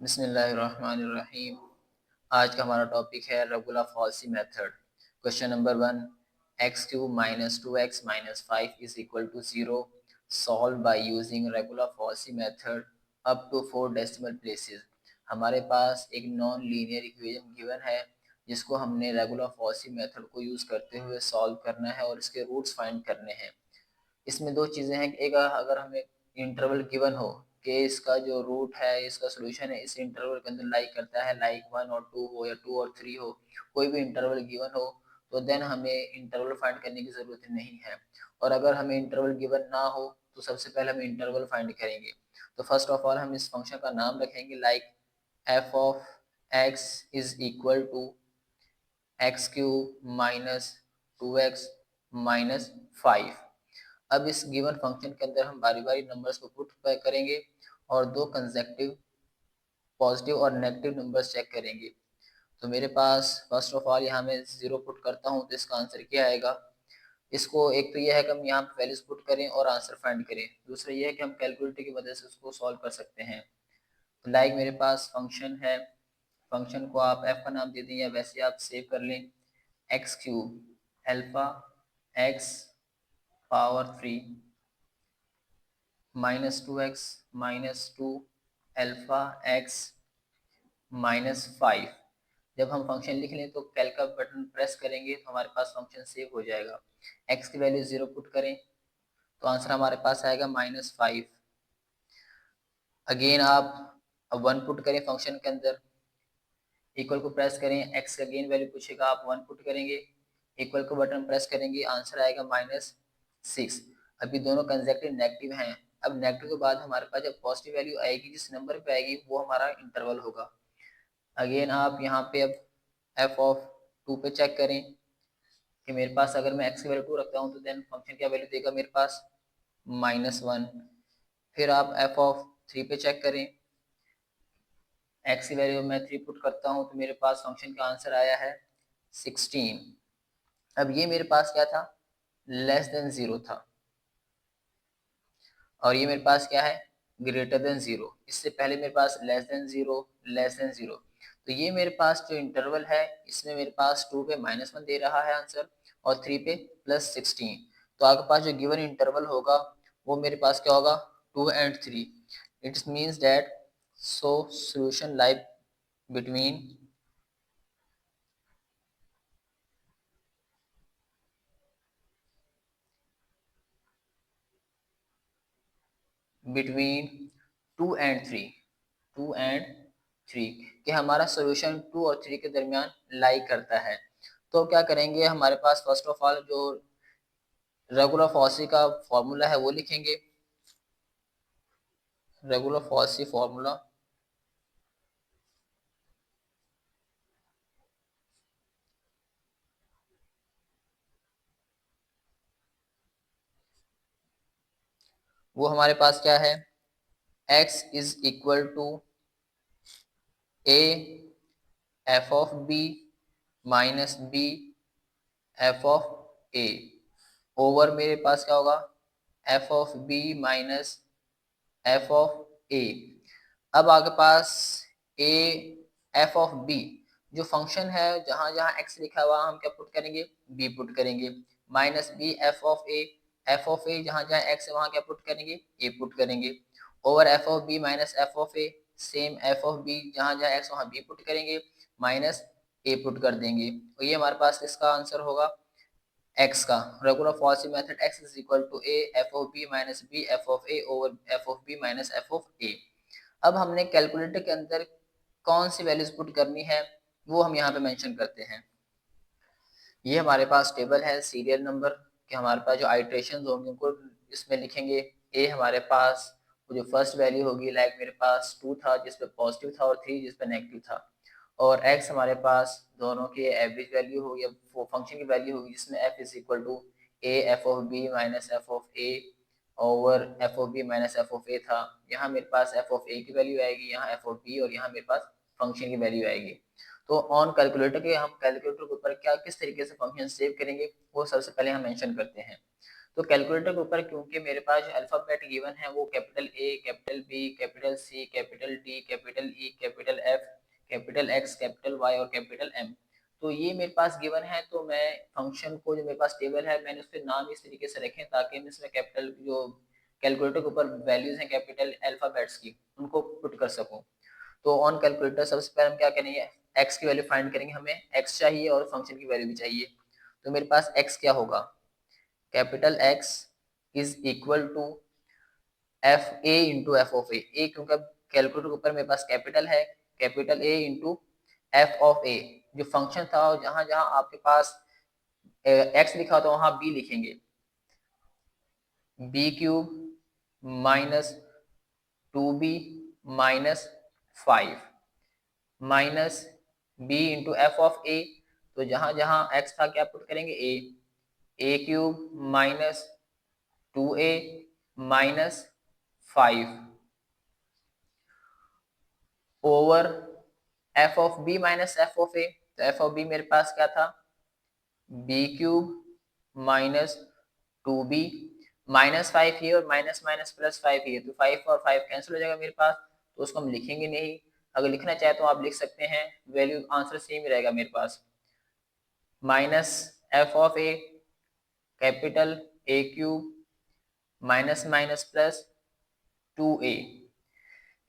बिस्मिल्लाहिर्रहमानिर्रहीम। आज का हमारा टॉपिक है regular falsi method. Question number 1, x cube minus 2x minus 5 is equal to 0 solve by using regular falsi method up to 4 decimal places. हमारे पास एक नॉन लीनियर इक्वेशन गिवन है जिसको हमने रेगुलर फॉल्सी मेथड को use करते हुए solve करना है और इसके रूट्स फाइंड करने हैं। इसमें दो चीज़ें हैं, एक अगर हमें इंटरवल गिवन हो कि इसका जो रूट है, इसका सॉल्यूशन है इस इंटरवल के अंदर लाई करता है, लाइक 1 और 2 हो या 2 और 3 हो, कोई भी इंटरवल गिवन हो, तो देन हमें इंटरवल फाइंड करने की ज़रूरत नहीं है। और अगर हमें इंटरवल गिवन ना हो तो सबसे पहले हम इंटरवल फाइंड करेंगे। तो फर्स्ट ऑफ ऑल हम इस फंक्शन का नाम रखेंगे like f of x is equal to x cube minus 2x minus 5। अब इस गिवन फंक्शन के अंदर हम बारी बारी नंबर्स को पुट करेंगे और दो कंसेक्टिव पॉजिटिव और नेगेटिव नंबर्स चेक करेंगे। तो मेरे पास फर्स्ट ऑफ ऑल यहाँ मैं 0 पुट करता हूँ तो इसका आंसर क्या आएगा। इसको एक तो यह है कि हम यहाँ पे वैल्यूज पुट करें और आंसर फाइंड करें, दूसरा यह है कि हम कैलकुलेटर की मदद से उसको सॉल्व कर सकते हैं। तो लाइक मेरे पास फंक्शन है, फंक्शन को आप एफ का नाम दे दें या वैसे आप सेव कर लें, x cube alpha x power 3 minus 2x minus 2 alpha x minus 5। जब हम फंक्शन लिख लें तो कैल का बटन प्रेस करेंगे तो हमारे पास फंक्शन सेव हो जाएगा। x की वैल्यू 0 पुट करें तो आंसर हमारे पास आएगा -5। अगेन आप अब 1 पुट करें फंक्शन के अंदर, इक्वल को प्रेस करें, x का अगेन वैल्यू पूछेगा, आप 1 पुट करेंगे, इक्वल को बटन प्रेस करेंगे, आंसर आएगा -6। अभी दोनों कंसेक्टिव नेगेटिव हैं। अब नेगेटिव के बाद हमारे पास जब पॉजिटिव वैल्यू आएगी जिस नंबर पे आएगी वो हमारा इंटरवल होगा। अगेन आप यहाँ पे अब एफ ऑफ 2 पे चेक करें कि मेरे पास अगर मैं x की वैल्यू 2 रखता हूँ तो देन फंक्शन क्या वैल्यू देगा मेरे पास -1। फिर आप एफ ऑफ 3 पे चेक करें, x की वैल्यू मैं 3 पुट करता हूँ तो मेरे पास फंक्शन का आंसर आया है 16। अब ये मेरे पास क्या था, लेस देन 0 था और ये मेरे पास क्या है, ग्रेटर देन 0। इससे पहले मेरे पास लेस देन 0, लेस देन 0। तो ये मेरे पास जो इंटरवल है इसमें मेरे पास 2 पे -1 दे रहा है आंसर और 3 पे +16। तो आपके पास जो गिवन इंटरवल होगा वो मेरे पास क्या होगा, 2 and 3। It means that so solution like between between 2 and 3, 2 and 3 कि हमारा सॉल्यूशन 2 और 3 के दरमियान लाई करता है। तो क्या करेंगे, हमारे पास फर्स्ट ऑफ ऑल जो रेगुलर फॉसी का फॉर्मूला है वो लिखेंगे। रेगुलर फॉसी फॉर्मूला वो हमारे पास क्या है, x is equal to a F of b minus b F of a over मेरे पास क्या होगा, F of b minus F of A. अब आपके पास ए एफ ऑफ बी जो फंक्शन है, जहां जहां एक्स लिखा हुआ हम क्या पुट करेंगे, बी पुट करेंगे, minus b f of a जहां जहां एक्स है वहां क्या पुट करेंगे, ए पुट करेंगे, over F of B minus F of a, same f of b जहां जहां एक्स वहां बी पुट करेंगे, माइनस ए पुट कर देंगे। तो ये हमारे पास इसका आंसर होगा x का। Regular falsi method x is equal to a F of b minus b f of a over F of b minus F of a। अब हमने कैलकुलेटर के अंदर कौन सी वैल्यूज पुट करनी है वो हम यहाँ पे मेंशन करते हैं। ये हमारे पास टेबल है सीरियल नंबर के, हमारे पास जो आइट्रेशन होंगे उनको इसमें लिखेंगे। a हमारे पास जो फर्स्ट वैल्यू होगी, लाइक मेरे पास 2 था जिसपे पॉजिटिव था और 3 जिसपे नेगेटिव था, और x हमारे पास दोनों की एवरेज वैल्यू होगी, वो फंक्शन की वैल्यू होगी जिसमें f is equal to a F of b minus F of a over F of b minus F of a था। यहाँ मेरे पास एफ ऑफ a की वैल्यू आएगी, यहाँ एफ ऑफ b, और यहाँ मेरे पास फंक्शन की वैल्यू आएगी। तो ऑन कैलकुलेटर के हम कैलकुलेटर के ऊपर क्या किस तरीके से फंक्शन सेव करेंगे वो सबसे पहले हम मेंशन करते हैं। तो कैलकुलेटर के ऊपर क्योंकि मेरे पास जो अल्फाबेट गिवन है वो capital A, capital B, capital C, capital D, capital E, capital F, capital X, capital Y और कैपिटल एम, तो ये मेरे पास गिवन है। तो मैं फंक्शन को, जो मेरे पास टेबल है, मैंने उसके नाम इस तरीके से रखे ताकि मैं इसमें कैपिटल जो कैलकुलेटर के ऊपर वैल्यूज हैं कैपिटल अल्फाबेट्स की, उनको पुट कर सकूं। तो ऑन कैलकुलेटर सबसे पहले हम क्या करेंगे, एक्स की वैल्यू फाइंड करेंगे। हमें एक्स चाहिए और फंक्शन की वैल्यू भी चाहिए। तो मेरे पास एक्स क्या होगा, capital X is equal to F A into F of A, क्योंकि कैलकुलेटर के ऊपर मेरे पास कैपिटल है, capital A into F of A. जो फंक्शन था, जहां जहां आपके पास एक्स लिखा होता है वहां बी लिखेंगे, B cube minus 2b minus 5 minus B into F of A. तो जहां जहां एक्स था क्या पुट करेंगे, A cube minus 2a minus 5 over F of B minus F of A. तो एफ ऑफ बी मेरे पास क्या था, B cube minus 2b minus 5 ही और माइनस माइनस प्लस 5 ही है, तो 5 और 5 कैंसिल हो जाएगा मेरे पास, तो उसको हम लिखेंगे नहीं। अगर लिखना चाहे तो आप लिख सकते हैं, वैल्यू आंसर सेम ही रहेगा मेरे पास, minus F of A capital A cube minus minus plus 2a।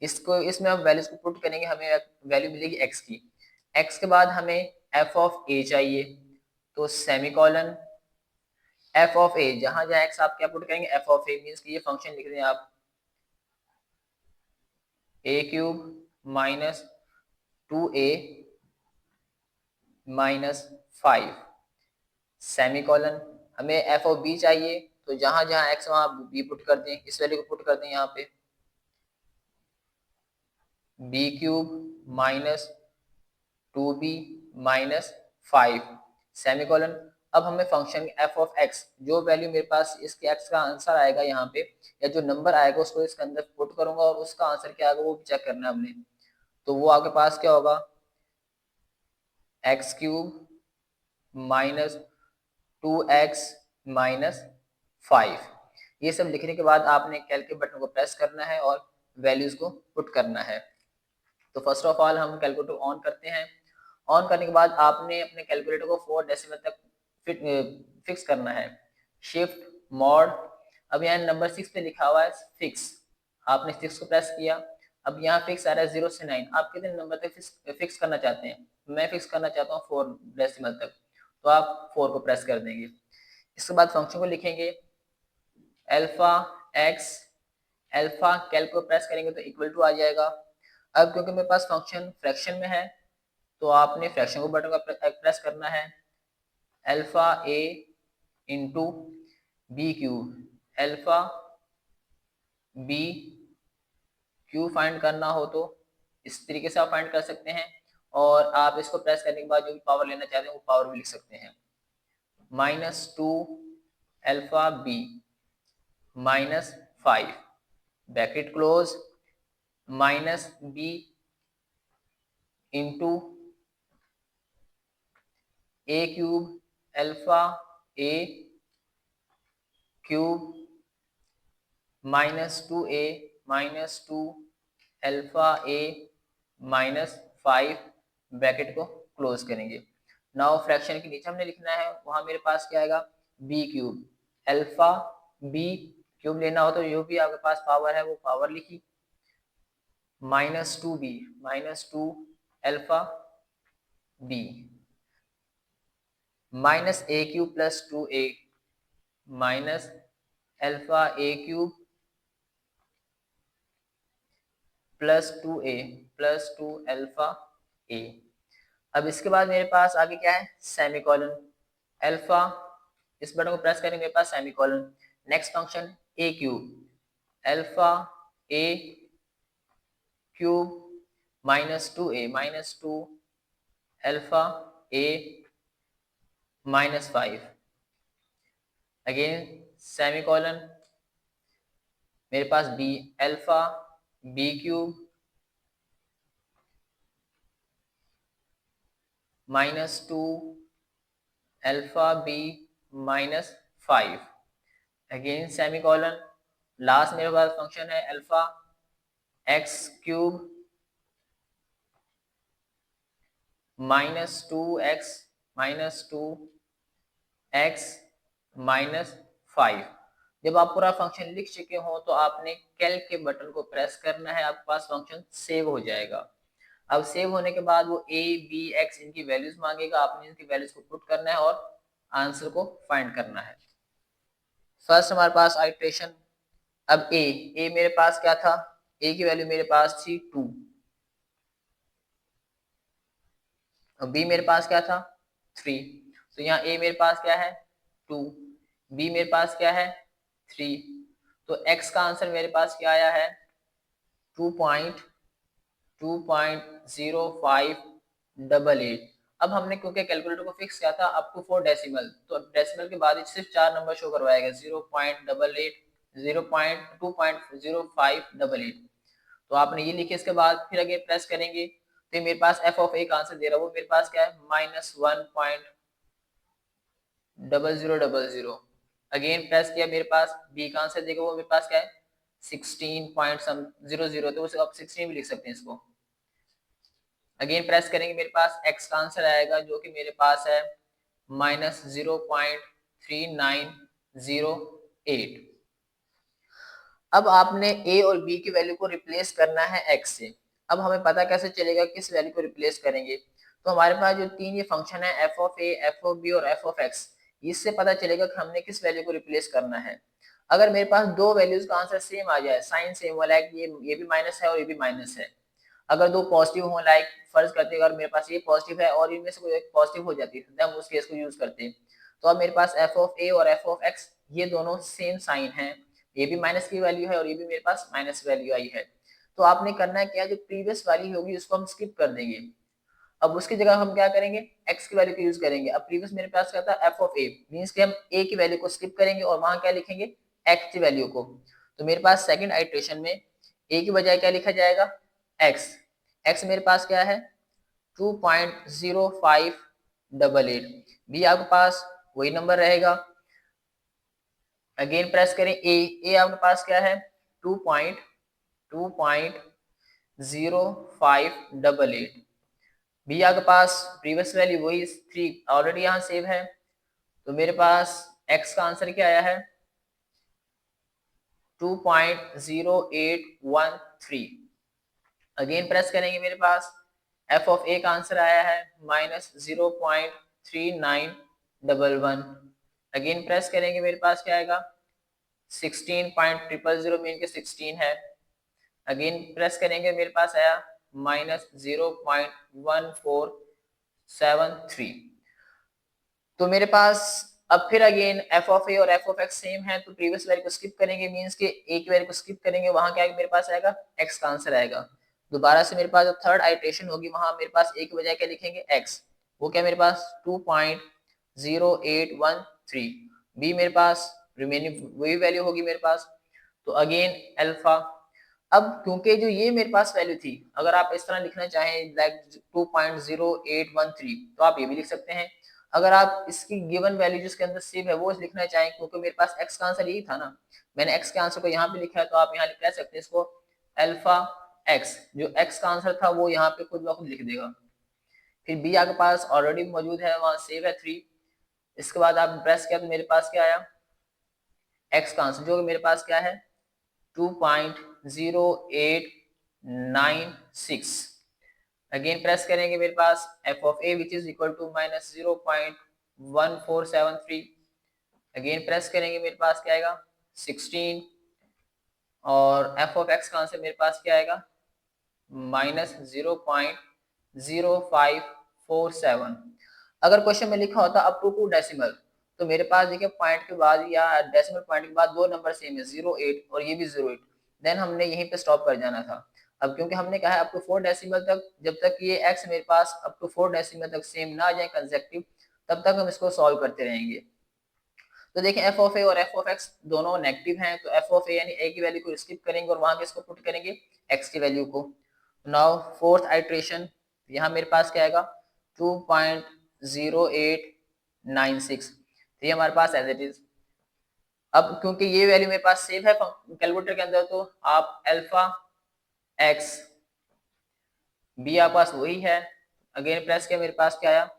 इसको, इसमें हम वैल्यूज को पुट करेंगे, हमें वैल्यू मिलेगी एक्स की। एक्स के बाद हमें एफ ऑफ ए चाहिए, तो सेमीकोलन एफ ऑफ ए, जहां जहां एक्स आप क्या पुट करेंगे, एफ ऑफ ए मीन्स कि ये फंक्शन लिख दें आप, A cube minus 2a minus 5 semicolon. हमें एफ ऑफ बी चाहिए, तो जहां जहां एक्स वहां बी पुट कर दें, इस वैल्यू को पुट कर दें यहाँ पे, b cube minus 2b minus 5 semicolon. अब हमें फंक्शन एफ ऑफ एक्स, जो वैल्यू मेरे पास इसके एक्स का आंसर आएगा यहाँ पे, या जो नंबर आएगा उसको इसके अंदर पुट करूंगा और उसका आंसर क्या आएगा वो चेक करना है हमने। तो वो आपके पास क्या होगा, x cube minus 2x minus 5। ये सब लिखने के बाद आपने कैलकुलेट बटन को प्रेस करना है और वैल्यूज को पुट करना है। तो फर्स्ट ऑफ ऑल हम कैलकुलेटर ऑन करते हैं। ऑन करने के बाद आपने अपने कैलकुलेटर को 4 डेसिमल तक फिक्स करना है, शिफ्ट मॉड। अब यहाँ नंबर 6 पे लिखा हुआ है फिक्स, आपने 6 को प्रेस किया। अब यहाँ फिक्स आ रहा है 0 से 9, आप कितने नंबर तक फिक्स करना चाहते हैं, मैं फिक्स करना चाहता हूँ 4 डेसिमल तक, तो आप 4 को प्रेस कर देंगे। इसके बाद फंक्शन को लिखेंगे अल्फा एक्स, अल्फा कैल को प्रेस करेंगे तो इक्वल टू आ जाएगा। अब क्योंकि मेरे पास फंक्शन फ्रैक्शन में है, तो आपने फ्रैक्शन को बटन का प्रेस करना है, alpha A into B cube, alpha B cube find करना हो तो इस तरीके से आप फाइंड कर सकते हैं, और आप इसको प्रेस करने के बाद जो भी पावर लेना चाहते हैं वो पावर भी लिख सकते हैं, minus 2 alpha B minus 5 bracket close, minus B into A cube alpha A cube minus 2 alpha A minus 5 bracket को क्लोज करेंगे। नाउ फ्रैक्शन के नीचे हमने लिखना है, वहां मेरे पास क्या आएगा, b cube alpha B cube लेना हो तो जो भी आपके पास पावर है वो पावर लिखी, minus 2 alpha B minus A cube plus 2a minus alpha A cube plus 2 alpha A. अब इसके बाद मेरे पास आगे क्या है, सेमीकोलन अल्फा, इस बटन को प्रेस करेंगे मेरे पास semicolon. Next function A cube alpha A cube minus 2 alpha A minus 5 again semicolon, मेरे पास B alpha B cube minus 2 alpha B minus 5 again semicolon, last मेरे पास फंक्शन है अल्फा एक्स क्यूब -2x -5। जब आप पूरा फंक्शन लिख चुके हो तो आपने कैल्क के बटन को प्रेस करना है, आपके पास फंक्शन सेव हो जाएगा। अब सेव होने के बाद वो a b x इनकी वैल्यूज मांगेगा, आपने इनकी वैल्यूज को पुट करना है और आंसर को फाइंड करना है। फर्स्ट हमारे पास आइट्रेशन, अब a मेरे पास क्या था, a की वैल्यू मेरे पास थी 2, और b मेरे पास क्या था 3, तो यहाँ a मेरे पास क्या है 2, b मेरे पास क्या है 3, तो x का आंसर मेरे पास क्या आया है 2.0588। अब हमने क्योंकि कैलकुलेटर को फिक्स किया था अप टू 4 डेसिमल, तो डेसिमल के बाद सिर्फ 4 नंबर शो करवाएगा 0.20588। तो आपने ये लिखे, इसके बाद फिर अगेन प्रेस करेंगे तो मेरे पास एफ ऑफ ए का आंसर दे रहा है, वो मेरे पास क्या है -1.0000। अगेन प्रेस किया, मेरे पास बी का आंसर देगा, वो मेरे पास क्या है 16.00, तो उसे आप 16 भी लिख सकते हैं इसको। अगेन प्रेस करेंगे, मेरे पास x का आंसर आएगा जो कि मेरे पास है -0.3908। अब आपने a और b की वैल्यू को रिप्लेस करना है x से। अब हमें पता कैसे चलेगा किस वैल्यू को रिप्लेस करेंगे, तो हमारे पास जो तीन ये फंक्शन है f of a, f of b और f ऑफ x, इससे पता चलेगा कि हमने किस वैल्यू को रिप्लेस करना है। अगर मेरे पास दो वैल्यूज का आंसर सेम आ जाए, साइन सेम वाला है, ये भी माइनस है और ये भी माइनस है, अगर दो पॉजिटिव हो, लाइक फर्ज करते हैं अगर मेरे पास ये पॉजिटिव है और इनमें से कोई एक पॉजिटिव हो जाती है, तो हम उस केस को यूज करते हैं। तो अब मेरे पास f ऑफ a और f ऑफ x ये दोनों सेम साइन है, ये भी माइनस की वैल्यू है और ये भी मेरे पास माइनस वैल्यू आई है। तो आपने करना है क्या, जो प्रीवियस वाली होगी उसको हम स्किप कर देंगे, अब उसकी जगह हम क्या करेंगे x की वैल्यू को यूज करेंगे। अब प्रीवियस मेरे पास क्या था f ऑफ a, मींस कि हम a की वैल्यू को स्किप करेंगे और वहां क्या लिखेंगे x की वैल्यू को। तो मेरे पास सेकंड आइट्रेशन में a की बजाय क्या लिखा जाएगा x, x मेरे पास क्या है 2.0588, b आपके पास वही नंबर रहेगा। अगेन प्रेस करें a आपके पास क्या है 2.0588, बी आपके पास प्रीवियस वैल्यू वही 3 ऑलरेडी यहाँ सेव है, तो मेरे पास x का आंसर क्या आया है 2.0813। अगेन प्रेस करेंगे, मेरे पास f ऑफ a का आंसर आया है -0.3911। अगेन प्रेस करेंगे, मेरे पास क्या आएगा 16.000, मीन के 16 है। अगेन प्रेस करेंगे, मेरे पास आया -0.1473। तो मेरे पास अब फिर अगेन f ऑफ a और f ऑफ x सेम है, तो प्रीवियस वैल्यू को स्किप करेंगे, मींस के a की वैल्यू को स्किप करेंगे, वहां क्या मेरे पास आएगा x का आंसर आएगा। दोबारा से मेरे पास जो थर्ड आइट्रेशन होगी वहां मेरे पास a की बजाय क्या लिखेंगे x, वो क्या मेरे पास 2.0813, b मेरे पास रिमेनिंग वही वैल्यू होगी मेरे पास, तो अगेन अल्फा। अब क्योंकि जो ये मेरे पास वैल्यू थी, अगर आप इस तरह लिखना चाहें लाइक 2.0813, तो आप ये भी लिख सकते हैं। अगर आप इसकी गिवन वैल्यू जिसके अंदर सेव है वो लिखना चाहें, क्योंकि मेरे पास x का आंसर यही था ना, मैंने x के आंसर को यहाँ पे लिखा है, तो आप यहाँ कह सकते हैं इसको अल्फा x, जो x का आंसर था वो यहाँ पे खुद ब खुद लिख देगा। फिर b आपके पास ऑलरेडी मौजूद है, वहां सेव है 3, इसके बाद आप प्रेस किया तो मेरे पास क्या आया x का आंसर, जो मेरे पास क्या है 2.0896। अगेन प्रेस करेंगे, मेरे पास f of a which is equal to -0.1473। Again press करेंगे, मेरे पास क्या आएगा 16, और f ऑफ x का आंसर मेरे पास क्या आएगा -0.0547। अगर क्वेश्चन में लिखा होता अप टू 2 डेसिमल, तो मेरे पास देखिए पॉइंट के बाद या डेसिमल पॉइंट के बाद दो नंबर सेम है 08 और ये भी 08, देन हमने यहीं पे स्टॉप कर जाना था। अब क्योंकि हमने कहा है अप टू 4 डेसिमल तक, जब तक ये x मेरे पास अप टू 4 डेसिमल तक सेम ना आ जाए कंसेक्टिव, तब तक हम इसको सॉल्व करते रहेंगे। तो देखें f ऑफ a और f ऑफ x दोनों नेगेटिव हैं, तो f ऑफ a यानी a की वैल्यू को स्किप करेंगे और वहां किसको पुट करेंगे x की वैल्यू को। नाउ फोर्थ आइट्रेशन, यहाँ मेरे पास क्या आएगा 2.0896, तो ये हमारे पास एज इट इज। अब क्योंकि ये वैल्यू मेरे पास सेव है कैलकुलेटर के अंदर, तो आप अल्फा एक्स बी आपके पास वही है, अगेन प्रेस किया, मेरे पास क्या आया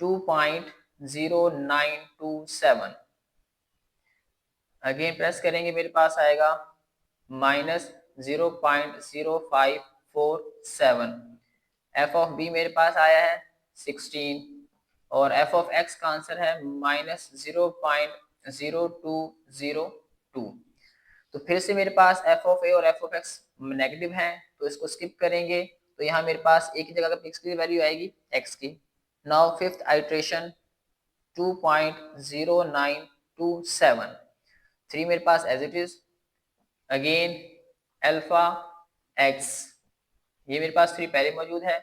2.0927, अगेन प्रेस करेंगे मेरे पास आएगा -0.0547, एफ ऑफ बी मेरे पास आया है 16 और एफ ऑफ एक्स का आंसर है -0.0202। तो फिर से मेरे पास एफ ऑफ ए और एफ ऑफ एक्स नेगेटिव हैं, तो इसको स्किप करेंगे, तो यहाँ मेरे पास एक ही जगह पर एक्स की वैल्यू आएगी एक्स की। नाउ फिफ्थ आइट्रेशन 2.0927, 3 मेरे पास as it is, again alpha X, ये मेरे पास 3 पहले मौजूद है,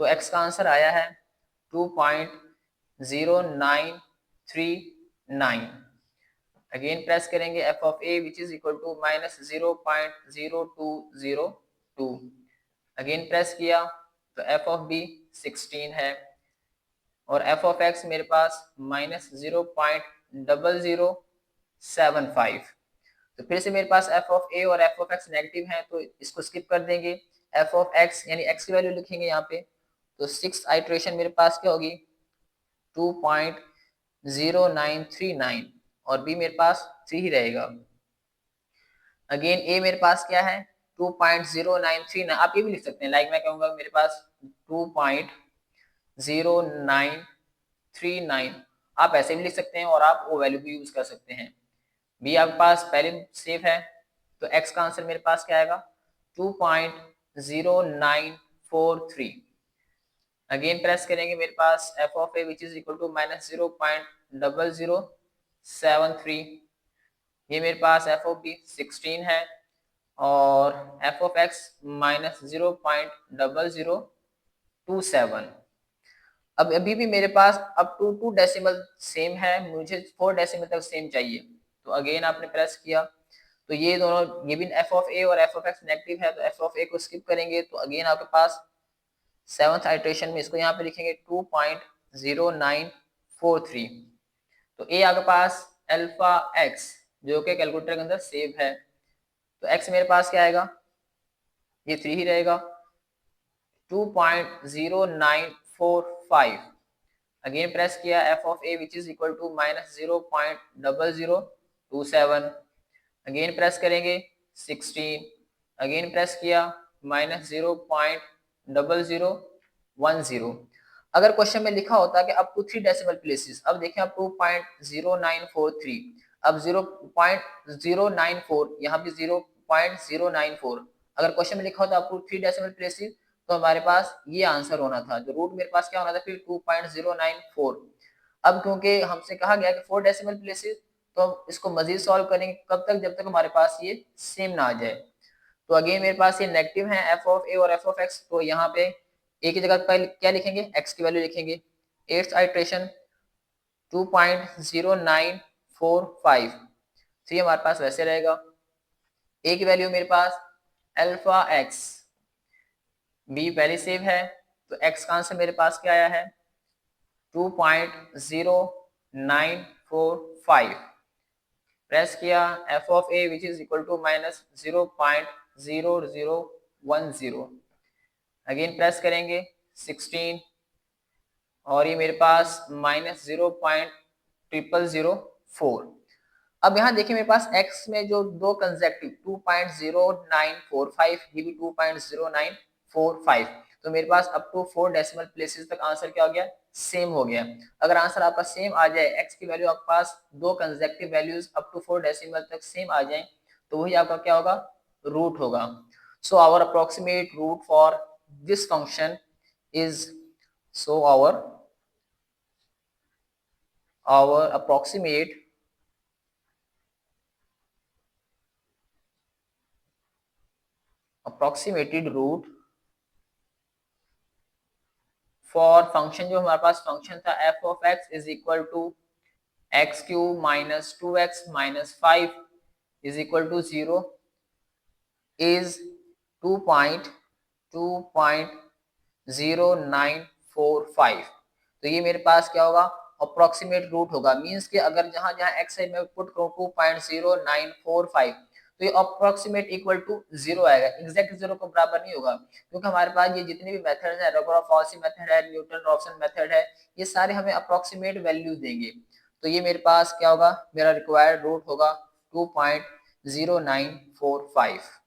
तो x का आंसर आया है 2.0939। अगेन प्रेस करेंगे f of A which is equal to -0.0202, again press किया तो एफ ऑफ बी 16 है और एफ ऑफ एक्स मेरे पास -0.0075। तो फिर से मेरे पास एफ ऑफ ए और एफ ऑफ एक्स नेगेटिव है, तो इसको स्किप कर देंगे, एफ ऑफ एक्स यानी एक्स की वैल्यू लिखेंगे यहाँ पे, तो 6th आइट्रेशन मेरे पास क्या होगी 2.0939 और बी मेरे पास 3 ही रहेगा। अगेन ए मेरे पास क्या है 2.0939, आप ये भी लिख सकते हैं, लाइक मैं कहूँगा मेरे पास 2.0939, आप ऐसे भी लिख सकते हैं और आप वो वैल्यू भी यूज कर सकते हैं। बी आपके पास पहले सेफ है, तो एक्स का आंसर मेरे पास क्या आएगा 2.0943। अगेन प्रेस करेंगे मेरे पास F of A which is equal to -0.0073, ये मेरे पास एफ ऑफ बी 16 है और एफ ऑफ एक्स -0.0027। अब अभी भी मेरे पास अब टू 2 डेसिमल सेम है, मुझे 4 डेसिमल तक सेम चाहिए, तो अगेन आपने प्रेस किया, तो ये दोनों, ये भी एफ ऑफ ए और एफ ऑफ एक्स नेगेटिव है, तो एफ ऑफ ए को स्किप करेंगे, तो अगेन आपके पास 7th आइट्रेशन में इसको यहाँ पे लिखेंगे 2.0943, तो ए आपके पास अल्फा एक्स जो कि कैलकुलेटर के अंदर सेव है, तो एक्स मेरे पास क्या आएगा, ये 3 ही रहेगा, 2.0945, अगेन प्रेस किया f of A which is equal to -0.0027, again press करेंगे 16, अगेन प्रेस किया -0.0010। अगर क्वेश्चन में लिखा होता है कि अप टू 3 डेसिमल प्लेसेस, अब देखें अब 2.0943, अब 0.094, यहाँ भी 0.094, अगर क्वेश्चन में लिखा होता अप टू 3 डेसिमल प्लेसेस, तो हमारे पास ये आंसर होना था, जो रूट मेरे पास क्या होना था फिर 2.094। अब क्योंकि हमसे कहा गया कि 4 डेसिमल प्लेसेस, तो हम इसको मजीद सॉल्व करेंगे कब तक, जब तक हमारे पास ये सेम ना आ जाए। तो अगेन मेरे पास ये नेगेटिव है एफ ऑफ ए और एफ ऑफ एक्स, तो यहाँ पे एक ही जगह पर क्या लिखेंगे, एक्स की वैल्यू लिखेंगे। 8th आइट्रेशन 2.0945, तो ये हमारे पास वैसे रहेगा। ए की वैल्यू मेरे पास अल्फा एक्स, बी पहले सेव है, तो एक्स का आंसर मेरे पास क्या आया है 2.0945, प्रेस किया f of A which is equal to -0.0010, again press करेंगे 16 और ये मेरे पास -0.0004। अब यहाँ देखिए मेरे पास x में जो दो कंसेक्टिव 2.0945, ये भी 2.0945, तो मेरे पास अप टू 4 डेसिमल प्लेसेस तक आंसर क्या हो गया, सेम हो गया। अगर आंसर आपका सेम आ जाए, x की वैल्यू आपके पास दो consecutive values up to 4 decimal तक सेम आ जाए, तो वही आपका क्या होगा, रूट होगा। So our approximate root for this function is, so our approximated root for function, जो हमारे पास फंक्शन था f of x is equal to x cube minus 2x minus 5 is equal to 0 is 2.0945। तो ये मेरे पास क्या होगा अप्रोक्सीमेट रूट होगा, मींस कि अगर जहां जहां x है मैं पुट करूं 2.0945 तो ये अप्रोक्सीमेट इक्वल टू 0 आएगा, एग्जैक्ट 0 को बराबर नहीं होगा, क्योंकि हमारे पास ये जितने भी मेथड है, रॉगरॉफ-फॉसी मेथड है, न्यूटन-रॉफसन मेथड है, ये सारे हमें अप्रोक्सीमेट वैल्यू देंगे। तो ये मेरे पास क्या होगा, मेरा रिक्वायर्ड रूट होगा 2.0945।